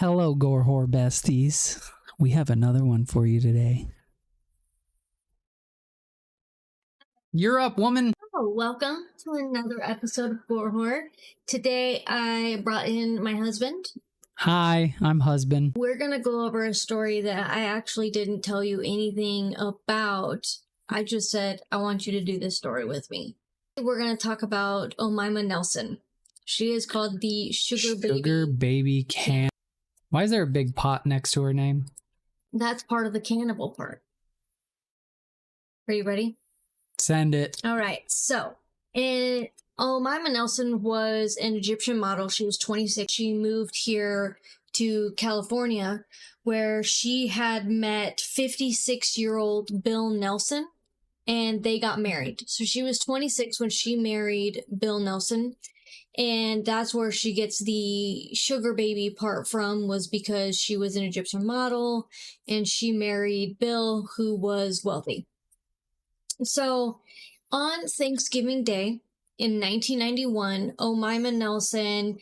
Hello, gore whore besties. We have another one for you today. You're up, woman. Oh, welcome to another episode of Gore Horror. Today I brought in my husband. Hi, I'm husband. We're going to go over a story that I actually didn't tell you anything about. I just said, I want you to do this story with me. We're going to talk about Omaima Nelson. She is called the Sugar Baby Can. Why is there a big pot next to her name? That's part of the cannibal part. Are you ready? Send it. All right. So, Omaima Nelson was an Egyptian model. She was 26. She moved here to California, where she had met 56-year-old Bill Nelson, and they got married. So she was 26 when she married Bill Nelson, and that's where she gets the sugar baby part from, was because she was an Egyptian model, and she married Bill, who was wealthy. So, on Thanksgiving Day in 1991, Omaima Nelson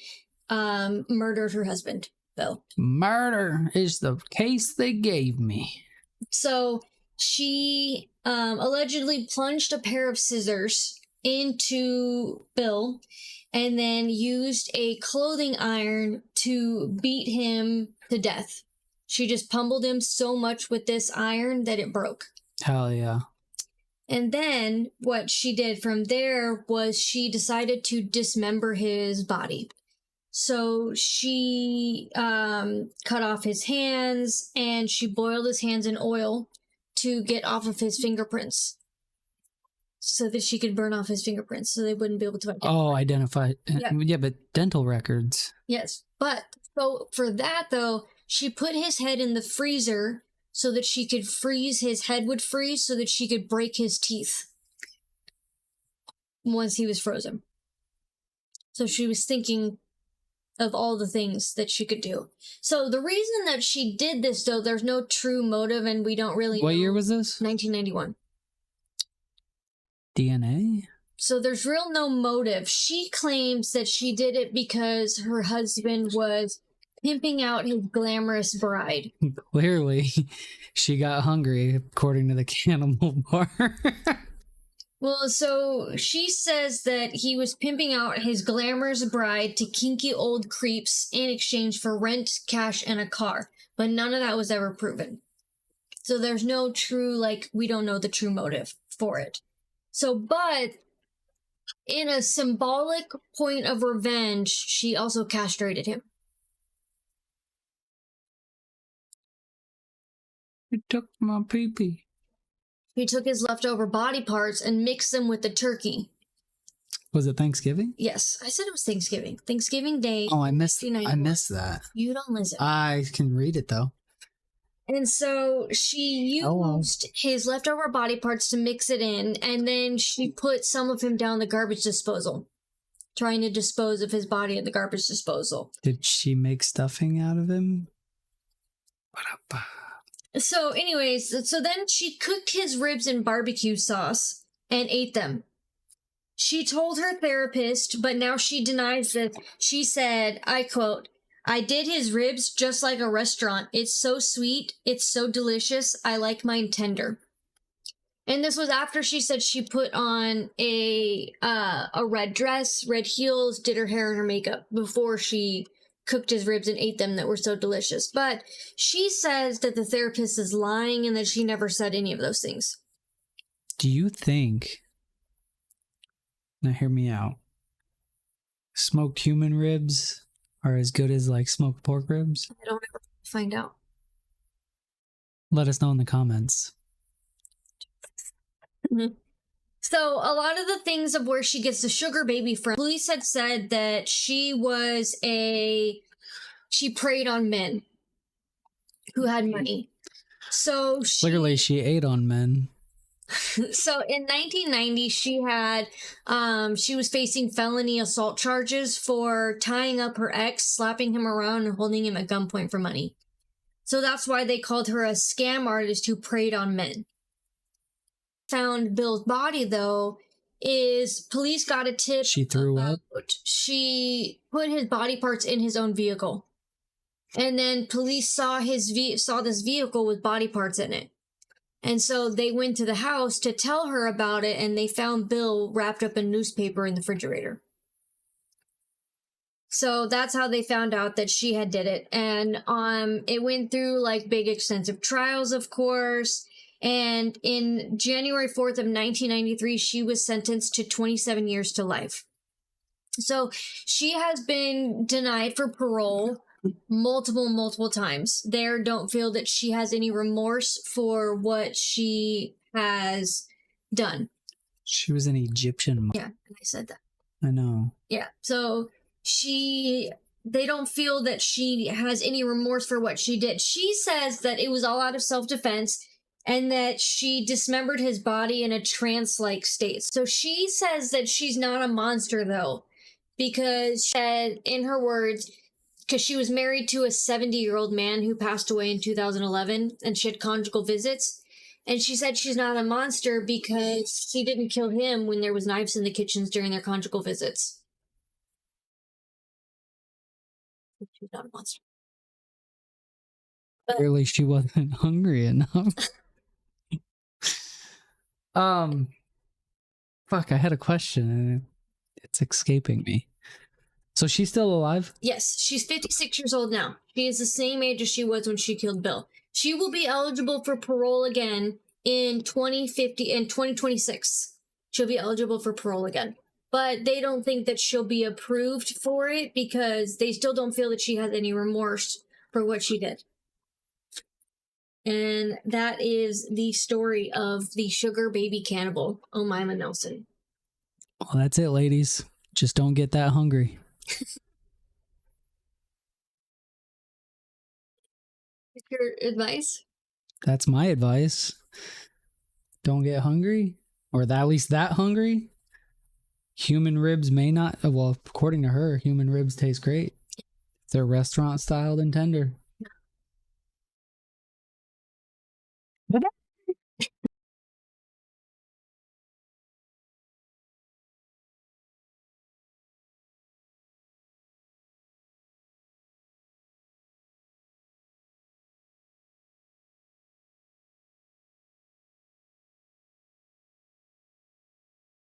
murdered her husband, Bill. Murder is the case they gave me. So, she allegedly plunged a pair of scissors into Bill and then used a clothing iron to beat him to death. She just pummeled him so much with this iron that it broke. Hell yeah. And then what she did from there was she decided to dismember his body. So she cut off his hands, and she boiled his hands in oil to get off of his fingerprints, so that she could burn off his fingerprints so they wouldn't be able to identify. Oh, identify. Yeah. Yeah, but dental records. Yes. But so for that, though, she put his head in the freezer so that she could freeze, his head would freeze so that she could break his teeth once he was frozen. So she was thinking of all the things that she could do. So the reason that she did this, though, there's no true motive, and we don't really know. What year was this? 1991. DNA? So there's no motive. She claims that she did it because her husband was pimping out his glamorous bride. Clearly, she got hungry, according to the cannibal bar. Well, so she says that he was pimping out his glamorous bride to kinky old creeps in exchange for rent, cash, and a car. But none of that was ever proven. So there's no true, we don't know the true motive for it. So, but in a symbolic point of revenge, she also castrated him. You took my pee-pee. He took his leftover body parts and mixed them with the turkey. Was it Thanksgiving? Yes, I said it was Thanksgiving. Thanksgiving Day. Oh, I missed that. You don't listen. I can read it, though. And so she used his leftover body parts to mix it in, and then she put some of him down the garbage disposal, trying to dispose of his body at the garbage disposal. Did she make stuffing out of him? So anyways, so then she cooked his ribs in barbecue sauce and ate them. She told her therapist, but now she denies this. She said, I quote, "I did his ribs just like a restaurant. It's so sweet. It's so delicious. I like mine tender." And this was after she said she put on a red dress, red heels, did her hair and her makeup before she cooked his ribs and ate them that were so delicious. But she says that the therapist is lying and that she never said any of those things. Do you think... Now hear me out. Smoked human ribs are as good as smoked pork ribs? I don't ever find out. Let us know in the comments. Mm-hmm. So a lot of the things of where she gets the sugar baby from, police had said that she preyed on men who had money. So literally, she ate on men. So in 1990, she was facing felony assault charges for tying up her ex, slapping him around, and holding him at gunpoint for money. So that's why they called her a scam artist who preyed on men. Found Bill's body, though, is police got a tip. She threw up? She put his body parts in his own vehicle. And then police saw this vehicle with body parts in it. And so they went to the house to tell her about it, and they found Bill wrapped up in newspaper in the refrigerator. So that's how they found out that she had did it. And it went through like big extensive trials, of course. And in January 4th of 1993, she was sentenced to 27 years to life. So she has been denied for parole multiple times. They don't feel that she has any remorse for what she has done. She was an Egyptian. Yeah, I said that. I know. Yeah, so they don't feel that she has any remorse for what she did. She says that it was all out of self-defense and that she dismembered his body in a trance-like state. So she says that she's not a monster, though, because she said, in her words, because she was married to a 70-year-old man who passed away in 2011, and she had conjugal visits. And she said she's not a monster because she didn't kill him when there was knives in the kitchens during their conjugal visits. She's not a monster. Clearly she wasn't hungry enough. Fuck, I had a question and it's escaping me. So she's still alive? Yes, she's 56 years old now. She is the same age as she was when she killed Bill. She will be eligible for parole again in 2026. She'll be eligible for parole again. But they don't think that she'll be approved for it because they still don't feel that she has any remorse for what she did. And that is the story of the sugar baby cannibal, Omaima Nelson. Well, that's it, ladies. Just don't get that hungry. Your advice? That's my advice. Don't get hungry, or at least that hungry. Human ribs may not, well, according to her, human ribs taste great. They're restaurant styled and tender.